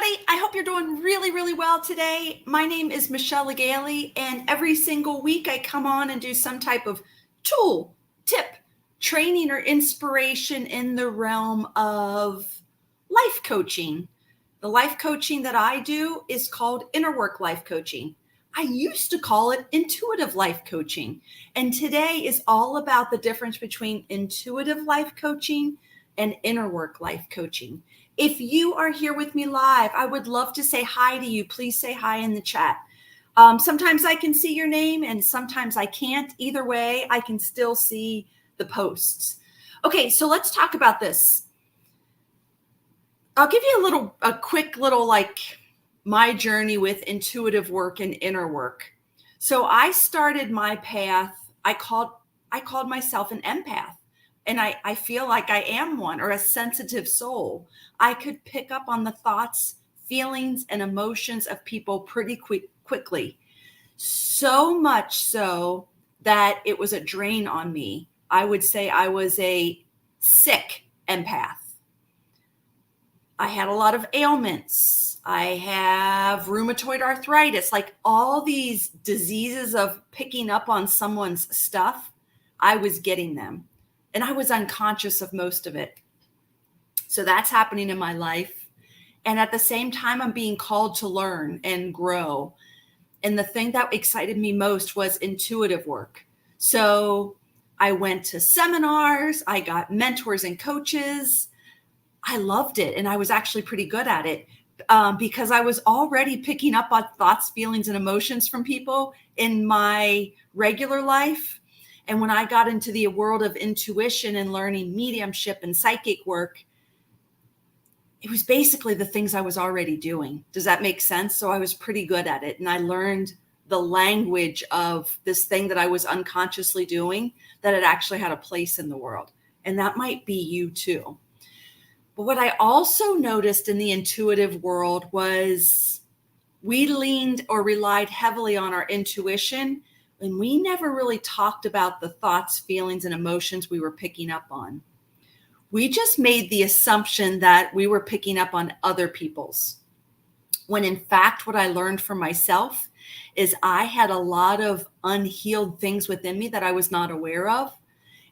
everybody. I hope you're doing really, really well today. My name is Michelle Legaly, and every single week I come on and do some type of tool, tip, training, or inspiration in the realm of life coaching. The life coaching that I do is called InnerWork life coaching. I used to call it intuitive life coaching. And today is all about the difference between intuitive life coaching and InnerWork life coaching. If you are here with me live, I would love to say hi to you. Please say hi in the chat. Sometimes I can see your name and sometimes I can't. Either way, I can still see the posts. Okay, so let's talk about this. I'll give you a quick little my journey with intuitive work and inner work. So I started my path, I called myself an empath. And I feel like I am one, or a sensitive soul. I could pick up on the thoughts, feelings, and emotions of people pretty quickly. So much so that it was a drain on me. I would say I was a sick empath. I had a lot of ailments. I have rheumatoid arthritis, like all these diseases of picking up on someone's stuff. I was getting them. And I was unconscious of most of it. So that's happening in my life. And at the same time, I'm being called to learn and grow. And the thing that excited me most was intuitive work. So I went to seminars, I got mentors and coaches. I loved it. And I was actually pretty good at it because I was already picking up on thoughts, feelings, and emotions from people in my regular life. And when I got into the world of intuition and learning mediumship and psychic work, it was basically the things I was already doing. Does that make sense? So I was pretty good at it. And I learned the language of this thing that I was unconsciously doing, that it actually had a place in the world. And that might be you too. But what I also noticed in the intuitive world was we leaned or relied heavily on our intuition. And we never really talked about the thoughts, feelings, and emotions we were picking up on. We just made the assumption that we were picking up on other people's. When in fact, what I learned for myself is I had a lot of unhealed things within me that I was not aware of.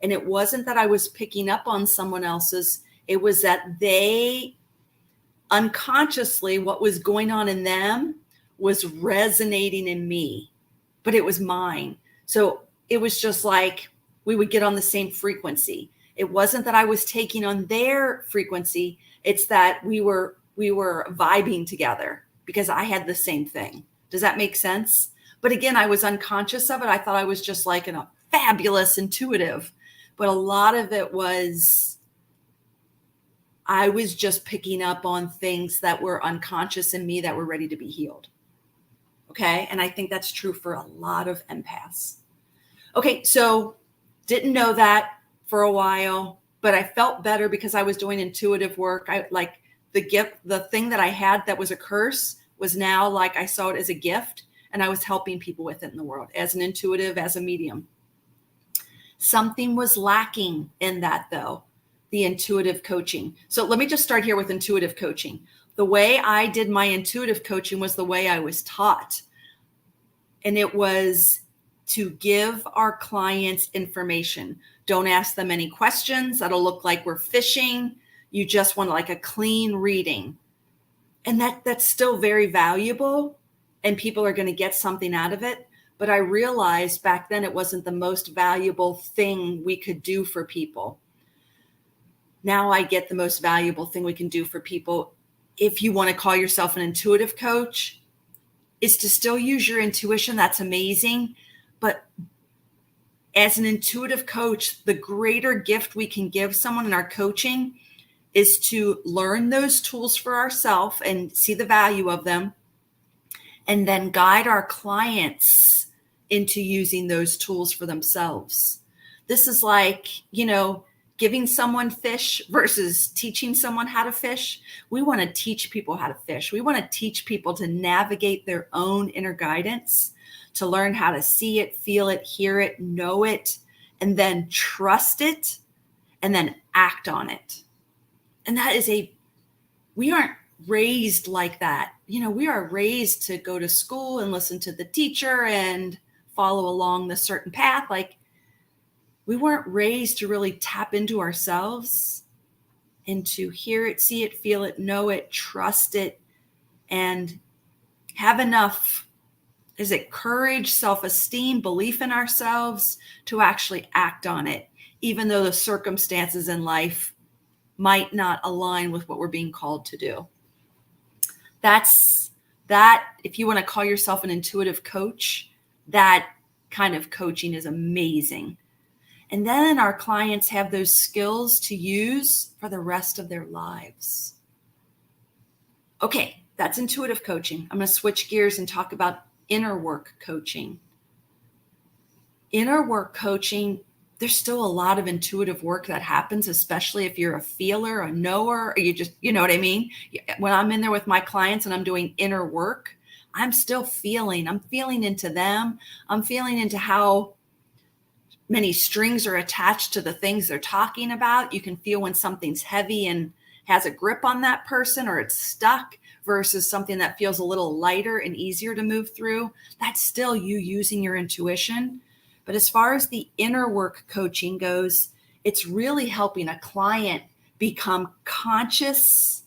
And it wasn't that I was picking up on someone else's. It was that they unconsciously, what was going on in them was resonating in me. But it was mine. So it was just like we would get on the same frequency. It wasn't that I was taking on their frequency. It's that we were vibing together because I had the same thing. Does that make sense? But again, I was unconscious of it. I thought I was just like a fabulous intuitive. But a lot of it was I was just picking up on things that were unconscious in me that were ready to be healed. Okay. And I think that's true for a lot of empaths. Okay. So didn't know that for a while, but I felt better because I was doing intuitive work. I like the gift, the thing that I had that was a curse was now like I saw it as a gift, and I was helping people with it in the world as an intuitive, as a medium. Something was lacking in that though, the intuitive coaching. So let me just start here with intuitive coaching. The way I did my intuitive coaching was the way I was taught. And it was to give our clients information. Don't ask them any questions. That'll look like we're fishing. You just want like a clean reading. And that's still very valuable. And people are going to get something out of it. But I realized back then it wasn't the most valuable thing we could do for people. Now I get the most valuable thing we can do for people, if you want to call yourself an intuitive coach, is to still use your intuition. That's amazing. But as an intuitive coach, the greater gift we can give someone in our coaching is to learn those tools for ourselves and see the value of them, and then guide our clients into using those tools for themselves. This is like, giving someone fish versus teaching someone how to fish. We want to teach people how to fish. We want to teach people to navigate their own inner guidance, to learn how to see it, feel it, hear it, know it, and then trust it, and then act on it. And that is we aren't raised like that. We are raised to go to school and listen to the teacher and follow along the certain path. Like, we weren't raised to really tap into ourselves and to hear it, see it, feel it, know it, trust it, and have enough, courage, self-esteem, belief in ourselves to actually act on it, even though the circumstances in life might not align with what we're being called to do. If you want to call yourself an intuitive coach, that kind of coaching is amazing. And then our clients have those skills to use for the rest of their lives. Okay, that's intuitive coaching. I'm going to switch gears and talk about InnerWork coaching. InnerWork coaching, there's still a lot of intuitive work that happens, especially if you're a feeler, a knower, or you know what I mean? When I'm in there with my clients and I'm doing inner work, I'm still feeling. I'm feeling into them. I'm feeling into how many strings are attached to the things they're talking about. You can feel when something's heavy and has a grip on that person, or it's stuck, versus something that feels a little lighter and easier to move through. That's still you using your intuition. But as far as the inner work coaching goes, it's really helping a client become conscious.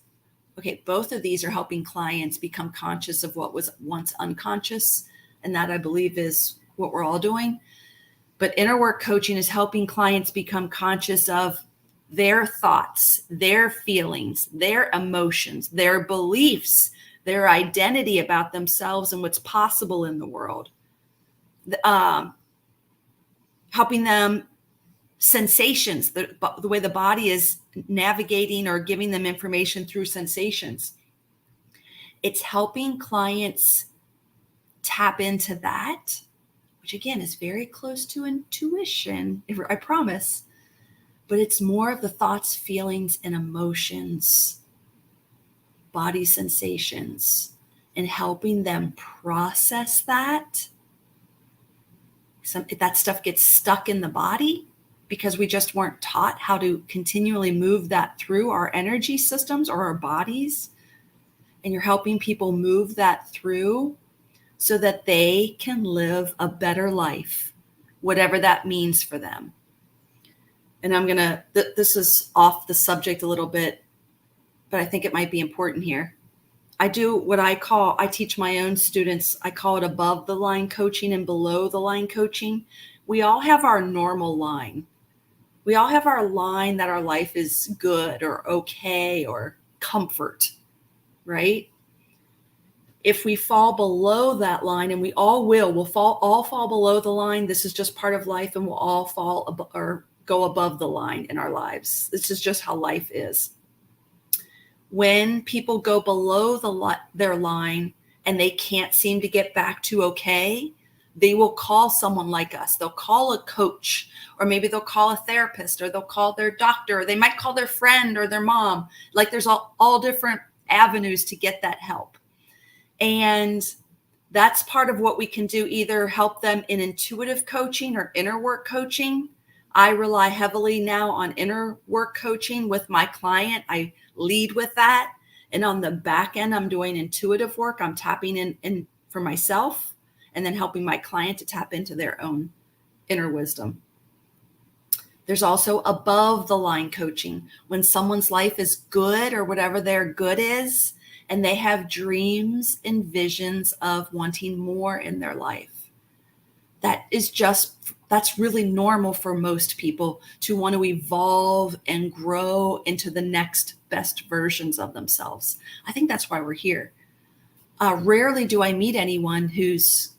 Okay, both of these are helping clients become conscious of what was once unconscious. And that, I believe, is what we're all doing. But inner work coaching is helping clients become conscious of their thoughts, their feelings, their emotions, their beliefs, their identity about themselves and what's possible in the world. Helping them sensations, the way the body is navigating or giving them information through sensations. It's helping clients tap into that, which again is very close to intuition, I promise, but it's more of the thoughts, feelings, and emotions, body sensations, and helping them process that. That stuff gets stuck in the body because we just weren't taught how to continually move that through our energy systems or our bodies. And you're helping people move that through so that they can live a better life, whatever that means for them. And this is off the subject a little bit, but I think it might be important here. I do what I teach my own students, I call it above the line coaching and below the line coaching. We all have our normal line. We all have our line that our life is good or okay or comfort, right? If we fall below that line, and we all we'll all fall below the line. This is just part of life, and we'll all fall or go above the line in our lives. This is just how life is. When people go below their line and they can't seem to get back to okay, they will call someone like us. They'll call a coach, or maybe they'll call a therapist, or they'll call their doctor, or they might call their friend or their mom. Like, there's all different avenues to get that help. And that's part of what we can do, either help them in intuitive coaching or inner work coaching. I rely heavily now on inner work coaching with my client. I lead with that. And on the back end, I'm doing intuitive work. I'm tapping in for myself and then helping my client to tap into their own inner wisdom. There's also above the line coaching. When someone's life is good, or whatever their good is, and they have dreams and visions of wanting more in their life. That's really normal for most people, to want to evolve and grow into the next best versions of themselves. I think that's why we're here. Rarely do I meet anyone there's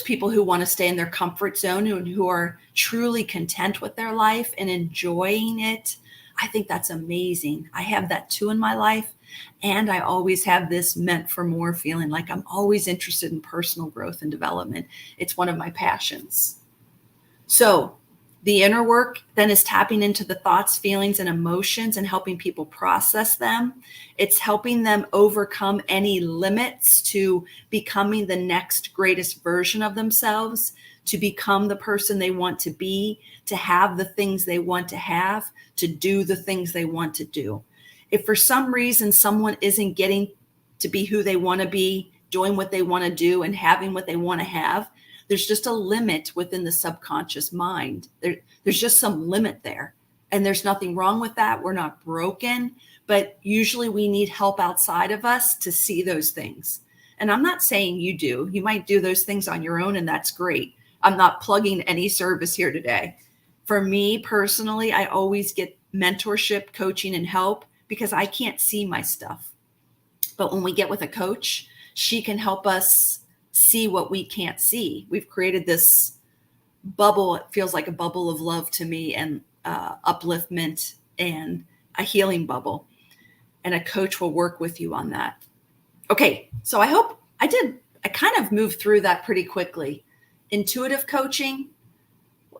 people who want to stay in their comfort zone and who are truly content with their life and enjoying it. I think that's amazing. I have that too in my life. And I always have this meant for more feeling, like I'm always interested in personal growth and development. It's one of my passions. So the inner work then is tapping into the thoughts, feelings, and emotions and helping people process them. It's helping them overcome any limits to becoming the next greatest version of themselves, to become the person they want to be, to have the things they want to have, to do the things they want to do. If for some reason someone isn't getting to be who they want to be, doing what they want to do, and having what they want to have, there's just a limit within the subconscious mind. There's just some limit there. And there's nothing wrong with that. We're not broken, but usually we need help outside of us to see those things. And I'm not saying you do. You might do those things on your own, and that's great. I'm not plugging any service here today. For me personally, I always get mentorship, coaching, and help because I can't see my stuff. But when we get with a coach, she can help us see what we can't see. We've created this bubble. It feels like a bubble of love to me, and upliftment, and a healing bubble. And a coach will work with you on that. Okay, so I hope I kind of moved through that pretty quickly. Intuitive coaching,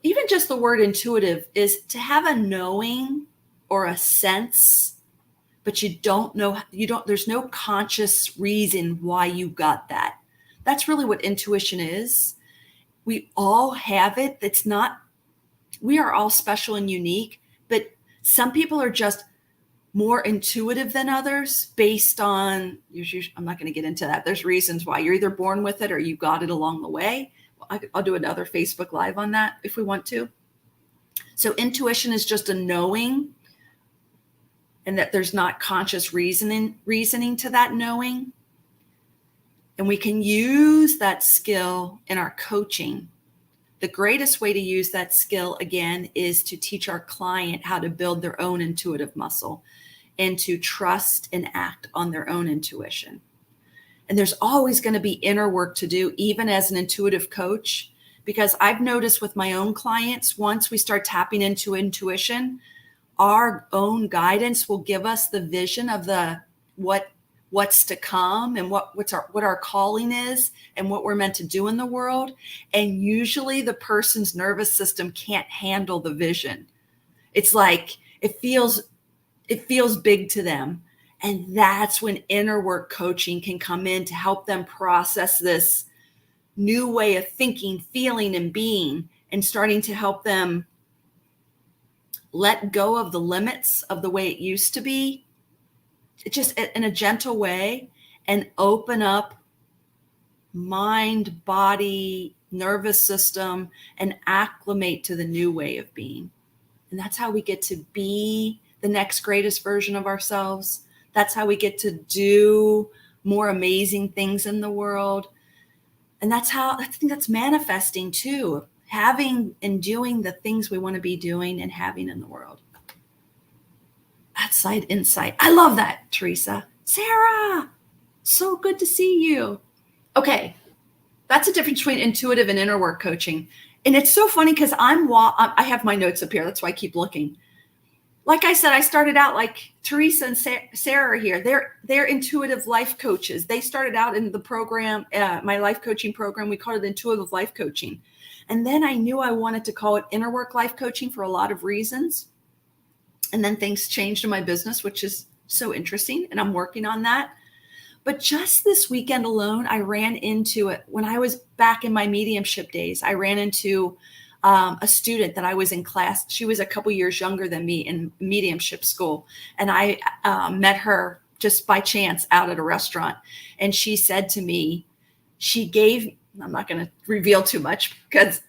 even just the word intuitive, is to have a knowing or a sense, but there's no conscious reason why you got that. That's really what intuition is. We all have it. We are all special and unique, but some people are just more intuitive than others based on, I'm not going to get into that. There's reasons why. You're either born with it or you got it along the way. I'll do another Facebook Live on that if we want to. So intuition is just a knowing, and that there's not conscious reasoning to that knowing. And we can use that skill in our coaching. The greatest way to use that skill, again, is to teach our client how to build their own intuitive muscle and to trust and act on their own intuition. And there's always going to be inner work to do, even as an intuitive coach, because I've noticed with my own clients, once we start tapping into intuition, our own guidance will give us the vision of what's to come, and what our calling is, and what we're meant to do in the world. And usually the person's nervous system can't handle the vision. It's like it feels big to them. And that's when inner work coaching can come in to help them process this new way of thinking, feeling, and being, and starting to help them let go of the limits of the way it used to be, just in a gentle way, and open up mind, body, nervous system, and acclimate to the new way of being. And that's how we get to be the next greatest version of ourselves. That's how we get to do more amazing things in the world. And I think that's manifesting too, having and doing the things we want to be doing and having in the world. Outside insight. I love that, Teresa. Sarah, so good to see you. Okay, that's the difference between intuitive and inner work coaching. And it's so funny because I have my notes up here. That's why I keep looking. Like I said, I started out like Teresa and Sarah here. They're intuitive life coaches. They started out in the program, my life coaching program. We called it intuitive life coaching. And then I knew I wanted to call it inner work life coaching for a lot of reasons. And then things changed in my business, which is so interesting. And I'm working on that. But just this weekend alone, I ran into it. When I was back in my mediumship days, I ran into a student that I was in class. She was a couple years younger than me in mediumship school. And I met her just by chance out at a restaurant. And she said to me, I'm not going to reveal too much,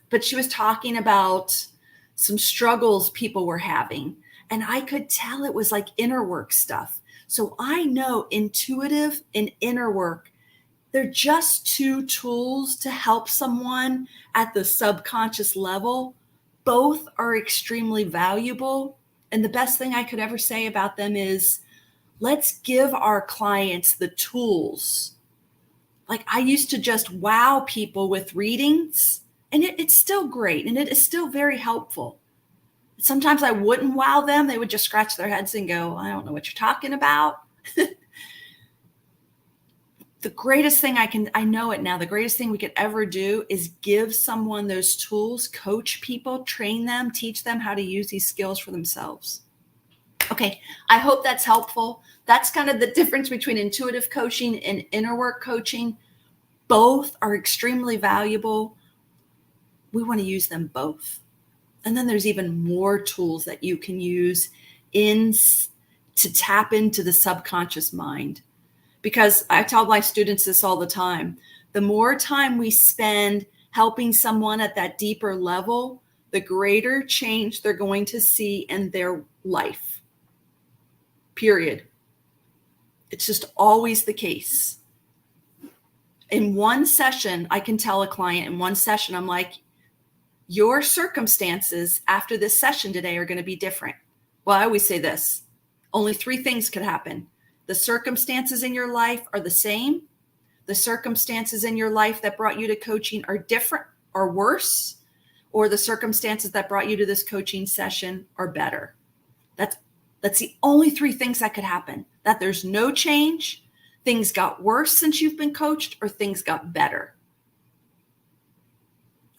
but she was talking about some struggles people were having. And I could tell it was like inner work stuff. So I know intuitive and inner work, they're just two tools to help someone at the subconscious level. Both are extremely valuable. And the best thing I could ever say about them is, let's give our clients the tools. Like I used to just wow people with readings, and it's still great. And it is still very helpful. Sometimes I wouldn't wow them. They would just scratch their heads and go, I don't know what you're talking about. The greatest thing I know it now, the greatest thing we could ever do is give someone those tools, coach people, train them, teach them how to use these skills for themselves. Okay, I hope that's helpful. That's kind of the difference between intuitive coaching and inner work coaching. Both are extremely valuable. We want to use them both. And then there's even more tools that you can use to tap into the subconscious mind. Because I tell my students this all the time. The more time we spend helping someone at that deeper level, the greater change they're going to see in their life. Period. It's just always the case. In one session, I can tell a client in one session, I'm like, your circumstances after this session today are going to be different. Well, I always say this, only 3 things could happen. The circumstances in your life are the same. The circumstances in your life that brought you to coaching are different or worse, or the circumstances that brought you to this coaching session are better. That's the only 3 things that could happen. That there's no change, things got worse since you've been coached, or things got better.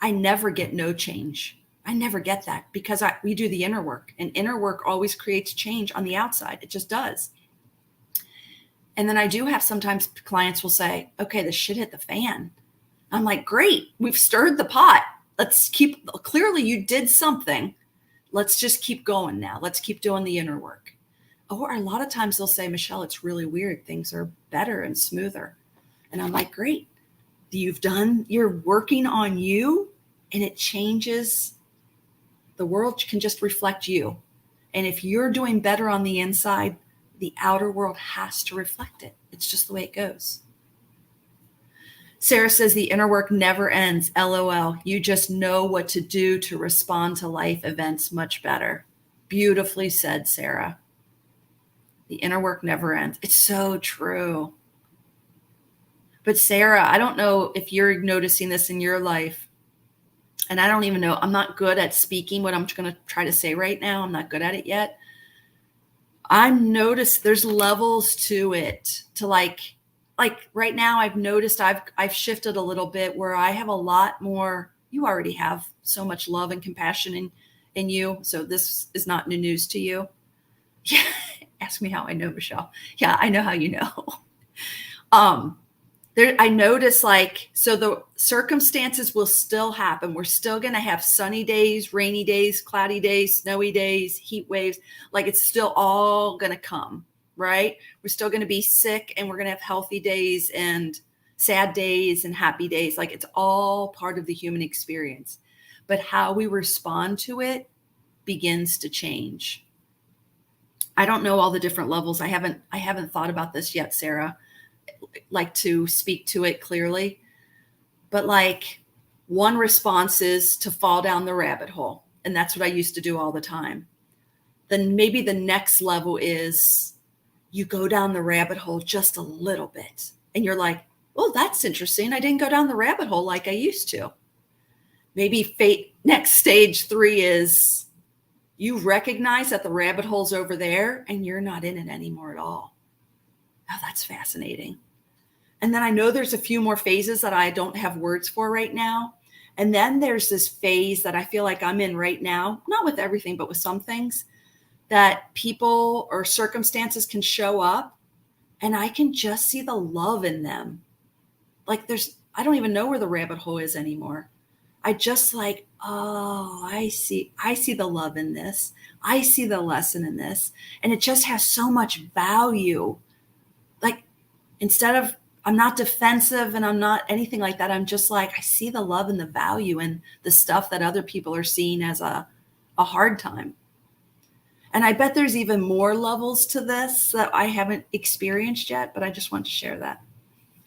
I never get no change. I never get that because we do the inner work, and inner work always creates change on the outside. It just does. And then I do have sometimes clients will say, okay, the shit hit the fan. I'm like, great, we've stirred the pot. Clearly you did something. Let's just keep going now. Let's keep doing the inner work. Or a lot of times they'll say, Michelle, it's really weird. Things are better and smoother. And I'm like, great. You're working on you, and it changes. The world can just reflect you. And if you're doing better on the inside, the outer world has to reflect it. It's just the way it goes. Sarah says the inner work never ends. LOL. You just know what to do to respond to life events much better. Beautifully said, Sarah. The inner work never ends. It's so true. But Sarah, I don't know if you're noticing this in your life. And I don't even know. I'm not good at speaking what I'm going to try to say right now. I'm not good at it yet. I've noticed there's levels to it, to like right now I've noticed I've shifted a little bit where I have a lot more. You already have so much love and compassion in you. So this is not new news to you. Yeah. Ask me how I know, Michelle. Yeah, I know how you know. I notice so the circumstances will still happen. We're still going to have sunny days, rainy days, cloudy days, snowy days, heat waves. It's still all going to come, right? We're still going to be sick, and we're going to have healthy days and sad days and happy days. It's all part of the human experience. But how we respond to it begins to change. I don't know all the different levels. I haven't thought about this yet, Sarah. To speak to it clearly, but one response is to fall down the rabbit hole, and that's what I used to do all the time. Then maybe the next level is you go down the rabbit hole just a little bit, and you're like, well, that's interesting. I didn't go down the rabbit hole like I used to. Maybe next stage 3 is you recognize that the rabbit hole's over there and you're not in it anymore at all. Oh, that's fascinating. And then I know there's a few more phases that I don't have words for right now. And then there's this phase that I feel like I'm in right now, not with everything, but with some things that people or circumstances can show up, and I can just see the love in them. I don't even know where the rabbit hole is anymore. I just oh, I see the love in this. I see the lesson in this. And it just has so much value. Instead of, I'm not defensive and I'm not anything like that. I'm just I see the love and the value in the stuff that other people are seeing as a hard time. And I bet there's even more levels to this that I haven't experienced yet, but I just want to share that.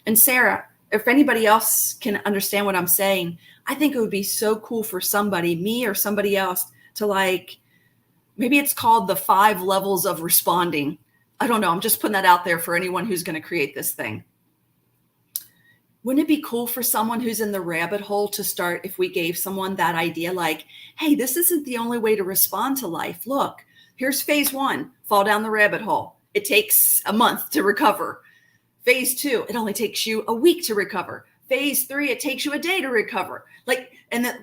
And Sarah, if anybody else can understand what I'm saying, I think it would be so cool for somebody, me or somebody else, to maybe it's called the 5 levels of responding. I don't know. I'm just putting that out there for anyone who's going to create this thing. Wouldn't it be cool for someone who's in the rabbit hole to start, if we gave someone that idea, hey, this isn't the only way to respond to life. Look, here's phase 1, fall down the rabbit hole. It takes a month to recover. Phase 2, it only takes you a week to recover. Phase 3, it takes you a day to recover. And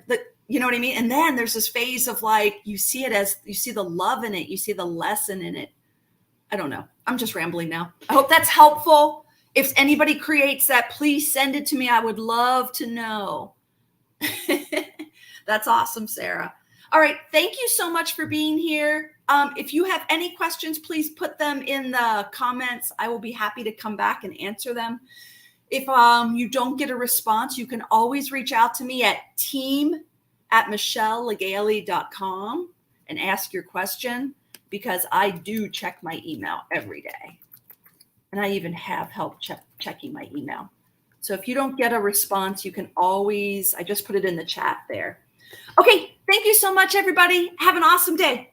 you know what I mean? And then there's this phase of you see it as, you see the love in it. You see the lesson in it. I don't know. I'm just rambling now. I hope that's helpful. If anybody creates that, please send it to me. I would love to know. That's awesome, Sarah. All right. Thank you so much for being here. If you have any questions, please put them in the comments. I will be happy to come back and answer them. If you don't get a response, you can always reach out to me at team@michellelegale.com and ask your question, because I do check my email every day. And I even have help checking my email. So if you don't get a response, you can always, I just put it in the chat there. Okay, thank you so much, everybody. Have an awesome day.